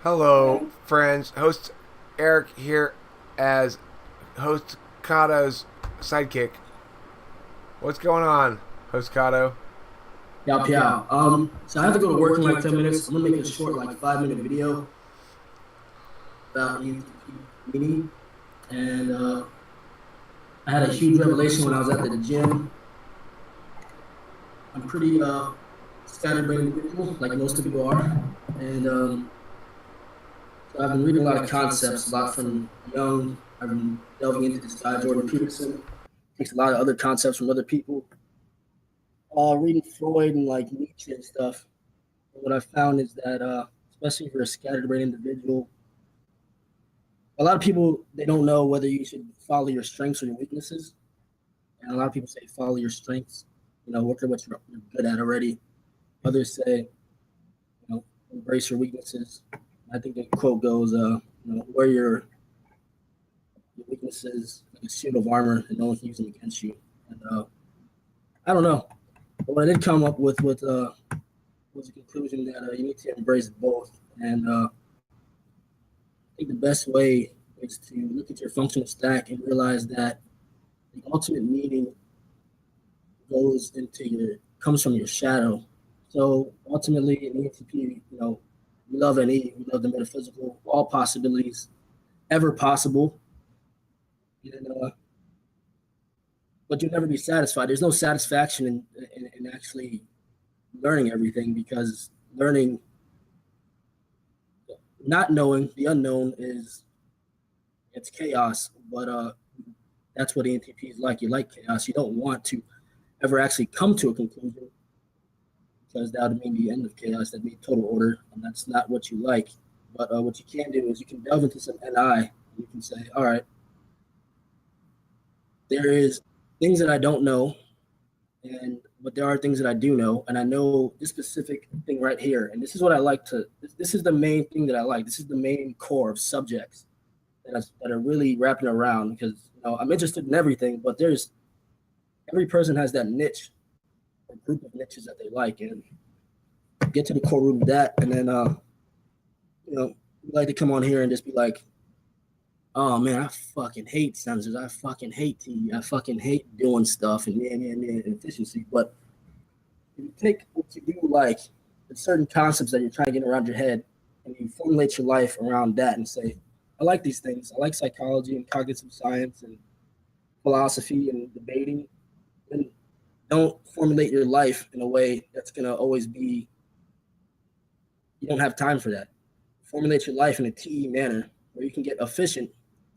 Hello, friends. Host Eric here as host Cotto's sidekick. What's going on, host Cotto? Yup, yeah. So I have to go to work in like 10 minutes. I'm gonna make a short, like 5 minute video about ENTP meeting. And I had a huge revelation when I was at the gym. I'm pretty scatterbrained individual, like most people are. And so I've been reading a lot of concepts, a lot from Young. I've been delving into this guy, Jordan Peterson. Takes a lot of other concepts from other people. Reading Freud and like Nietzsche and stuff. And what I found is that, especially if you're a scatterbrained individual, a lot of people they don't know whether you should follow your strengths or your weaknesses. And a lot of people say follow your strengths. Work at what you're good at already. Others say, embrace your weaknesses. I think the quote goes, wear your weaknesses like a shield of armor, and no one can use them against you. And I don't know, but what I did come up with was a conclusion that you need to embrace both. And I think the best way is to look at your functional stack and realize that the ultimate meaning comes from your shadow. So ultimately, in ENTP, we love NE, we love the metaphysical, all possibilities ever possible. And, but you'll never be satisfied. There's no satisfaction in actually learning everything, because learning, not knowing the unknown it's chaos. But that's what ENTP is like. You like chaos. You don't want to ever actually come to a conclusion, because that would mean the end of chaos. That'd mean total order, and that's not what you like. But what you can do is you can delve into some NI, and you can say, all right, there is things that I don't know, but there are things that I do know, and I know this specific thing right here. And this is what I like to. This is the main thing that I like. This is the main core of subjects that are really wrapping around, because I'm interested in everything, but every person has that niche, a group of niches that they like, and get to the core root of that. And then we like to come on here and just be like, oh man, I fucking hate sensors, I fucking hate TV, I fucking hate doing stuff and efficiency. But if you take what you do like, the certain concepts that you're trying to get around your head, and you formulate your life around that and say, I like these things. I like psychology and cognitive science and philosophy and debating. And don't formulate your life in a way that's going to always be, you don't have time for that. Formulate your life in a TE manner where you can get efficient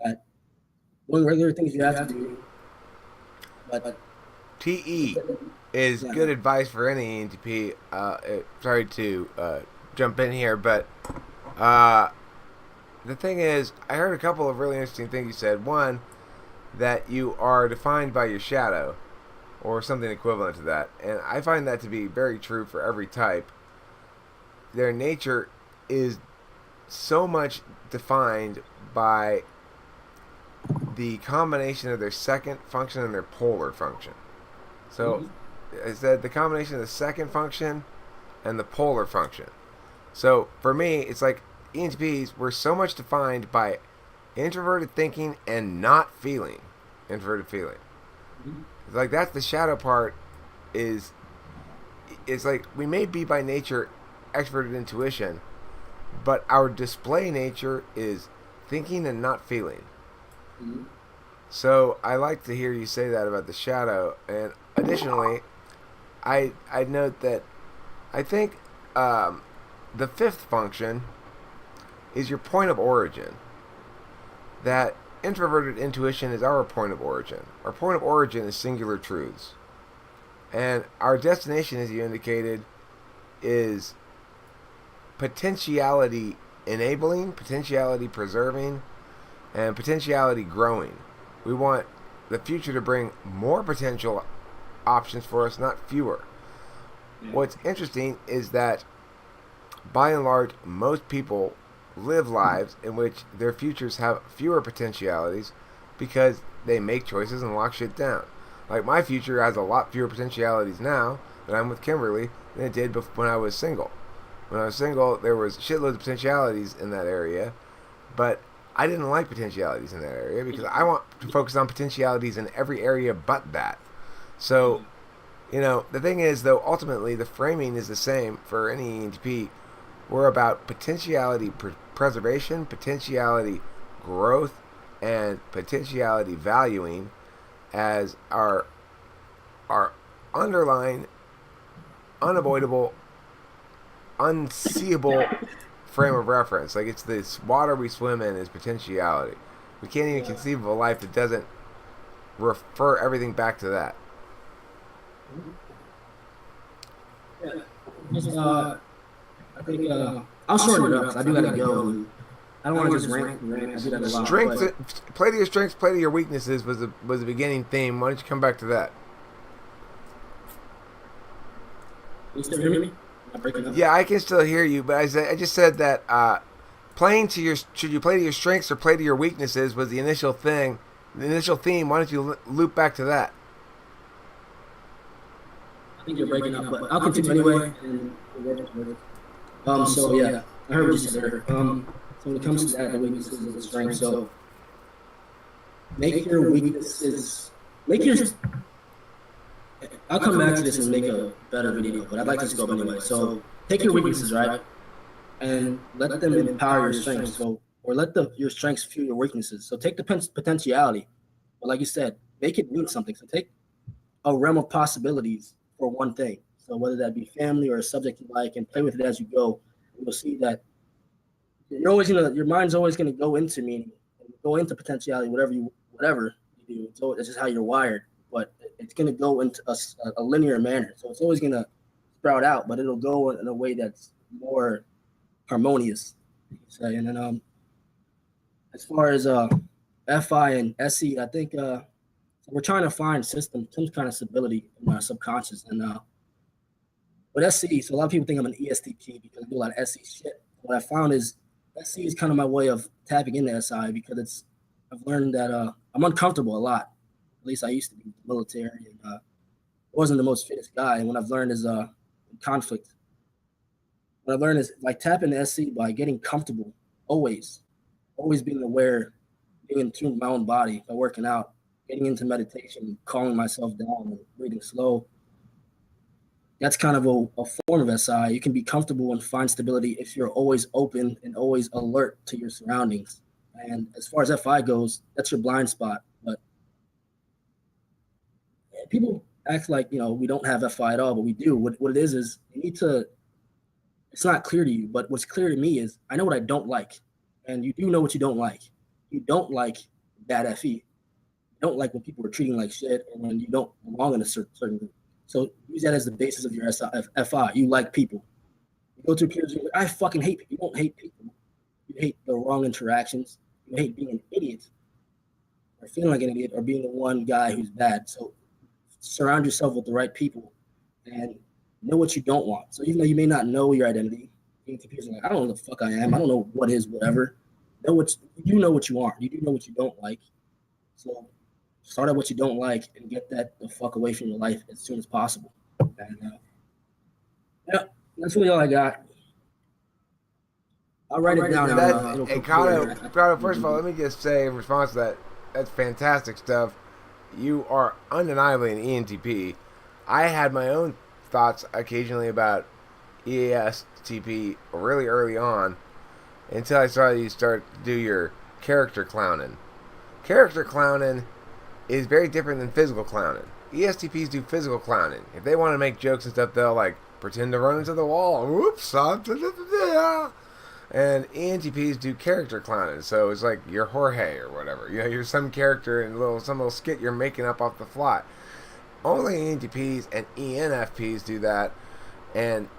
at doing regular things you have to do. But TE is good advice for any ENTP. Sorry to jump in here, but the thing is, I heard a couple of really interesting things you said. One, that you are defined by your shadow, or something equivalent to that. And I find that to be very true for every type. Their nature is so much defined by the combination of their second function and their polar function. So I said the combination of the second function and the polar function. So for me, it's like ENTPs were so much defined by introverted thinking and not feeling. Introverted feeling. It's like that's the shadow part. It's like we may be by nature extroverted intuition, but our display nature is thinking and not feeling. So I like to hear you say that about the shadow. And additionally, I'd note that I think the fifth function is your point of origin. That introverted intuition is our point of origin. Our point of origin is singular truths. And our destination, as you indicated, is potentiality enabling, potentiality preserving, and potentiality growing. We want the future to bring more potential options for us, not fewer. What's interesting is that, by and large, most people live lives in which their futures have fewer potentialities because they make choices and lock shit down. Like, my future has a lot fewer potentialities now that I'm with Kimberly than it did when I was single. When I was single, there was shitloads of potentialities in that area, but I didn't like potentialities in that area because I want to focus on potentialities in every area but that. So, the thing is, though, ultimately the framing is the same for any ENTP. We're about potentiality preservation, potentiality growth, and potentiality valuing as our underlying, unavoidable, unseeable frame of reference. Like, it's this water we swim in is potentiality. We can't even conceive of a life that doesn't refer everything back to that. Yeah. I think I'll shorten it up because I do gotta go. I don't want to just rant. I do that a lot. Play to your strengths, play to your weaknesses was the beginning theme. Why don't you come back to that? You still hear me? I'm breaking up. Yeah, I can still hear you, but I just said that should you play to your strengths or play to your weaknesses was the initial thing, the initial theme. Why don't you loop back to that? I think you're breaking up, but I'll continue anyway. So yeah, I heard what you said there. So when it comes to that, the weaknesses and the strengths, so make your weaknesses, I'll come back to this and make a better video, but I'd like to scope anyway. So take your weaknesses, right, and let them empower your strengths. So, or let your strengths fuel your weaknesses. So take the potentiality, but like you said, make it mean something. So take a realm of possibilities for one thing. So whether that be family or a subject you like, and play with it as you go, you'll see that your mind's always gonna go into meaning, go into potentiality, whatever you do. So that's just how you're wired. But it's gonna go into a linear manner. So it's always gonna sprout out, but it'll go in a way that's more harmonious. Say, and then as far as FI and SE, I think we're trying to find some kind of stability in my subconscious. And with SE, so a lot of people think I'm an ESTP because I do a lot of SE shit. What I found is SE is kind of my way of tapping into SI because I've learned that I'm uncomfortable a lot. At least I used to be in the military, and wasn't the most fittest guy. And what I've learned is conflict. What I've learned is like tap into SC by getting comfortable, always being aware, being in tune with my own body by working out, getting into meditation, calming myself down, and breathing slow. That's kind of a form of SI. You can be comfortable and find stability if you're always open and always alert to your surroundings. And as far as FI goes, that's your blind spot. But people act like, we don't have FI at all, but we do. What it is you need to, it's not clear to you, but what's clear to me is I know what I don't like. And you do know what you don't like. You don't like bad FE. You don't like when people are treating like shit and when you don't belong in a certain group. So use that as the basis of your FI. You like people. You go through periods, you're like, I fucking hate people. You don't hate people. You hate the wrong interactions. You hate being an idiot or feeling like an idiot or being the one guy who's bad. So surround yourself with the right people and know what you don't want. So even though you may not know your identity, ENTPs are like, I don't know the fuck I am. I don't know what is whatever. You know what you are. You do know what you don't like. So start at what you don't like and get that the fuck away from your life as soon as possible. And yeah, that's really all I got. I'll write it down. And Cotto, first of all, let me just say in response to that, that's fantastic stuff. You are undeniably an ENTP. I had my own thoughts occasionally about ESTP really early on until I saw you start to do your character clowning. Character clowning is very different than physical clowning. ESTPs do physical clowning. If they want to make jokes and stuff, they'll like pretend to run into the wall. Whoops! And ENTPs do character clowning, so it's like you're Jorge or whatever. You're some character in some little skit you're making up off the fly. Only ENTPs and ENFPs do that, and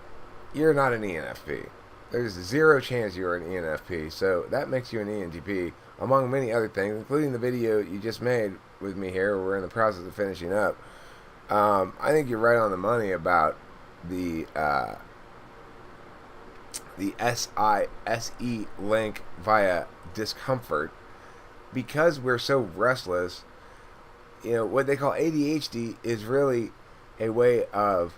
you're not an ENFP. There's zero chance you're an ENFP, so that makes you an ENTP, among many other things, including the video you just made with me here. We're in the process of finishing up. I think you're right on the money about the SI-SE link via discomfort. Because we're so restless, what they call ADHD is really a way of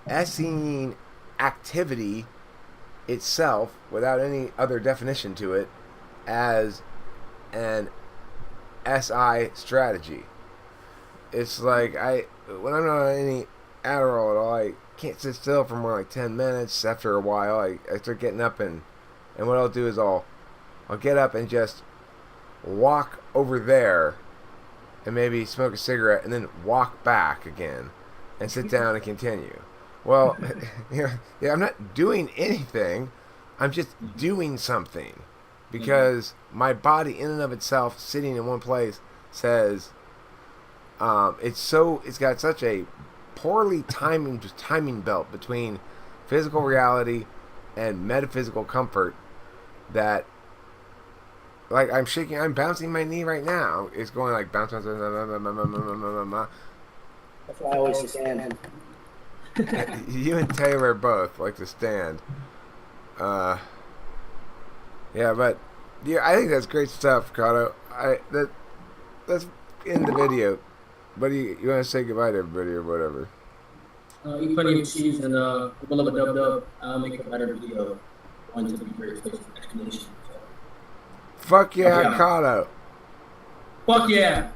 SEing activity itself, without any other definition to it, as an SI strategy. It's like when I'm not on any Adderall at all, I can't sit still for more like 10 minutes. After a while, I start getting up, and what I'll do is I'll get up and just walk over there and maybe smoke a cigarette and then walk back again and sit down and continue. Well, yeah, I'm not doing anything. I'm just doing something because my body in and of itself sitting in one place says it's got such a poorly timing belt between physical reality and metaphysical comfort that, like, I'm bouncing my knee right now. It's going like bounce. That's why I always stand. You and Taylor both like to stand. Yeah, but yeah, I think that's great stuff, Cotto. That's in the video. But you want to say goodbye to everybody or whatever? Eat plenty of cheese and we'll have a dub. I'll make a better video. One to be great explanation. Fuck yeah, Cotto. Fuck yeah.